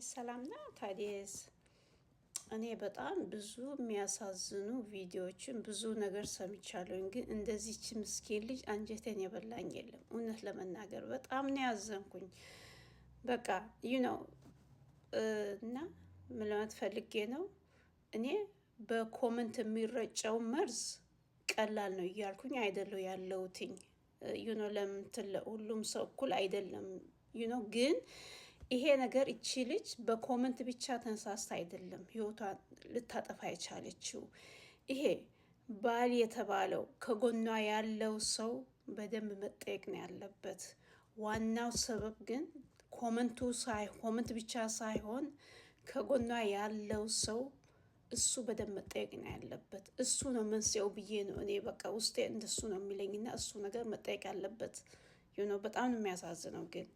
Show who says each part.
Speaker 1: ሰላም ነው ታዲያስ? እኔ በጣም ብዙ የሚያሳዝኑ ቪዲዮዎችን ብዙ ነገር ሰምቻለሁ። ግን እንደዚች ምስኪን ልጅ አንጀቴን የበላኝ የለም። እውነት ለመናገር በጣም ነው ያዘንኩኝ። በቃ ነው እና ምን ለማለት ፈልጌ ነው፣ እኔ በኮመንት የሚረጨው መርዝ ቀላል ነው እያልኩኝ አይደለው ያለውትኝ ለምትል ሁሉም ሰው እኩል አይደለም ግን ይሄ ነገር እቺ ልጅ በኮመንት ብቻ ተነሳስታ አይደለም ህይወቷን ልታጠፋ የቻለችው። ይሄ ባል የተባለው ከጎኗ ያለው ሰው በደንብ መጠየቅ ነው ያለበት። ዋናው ሰበብ ግን ኮመንት ብቻ ሳይሆን ከጎኗ ያለው ሰው እሱ በደንብ መጠየቅ ነው ያለበት። እሱ ነው መንስኤው ብዬ ነው እኔ በቃ ውስጤ እንደሱ ነው የሚለኝና እሱ ነገር መጠየቅ ያለበት። በጣም ነው የሚያሳዝነው ግን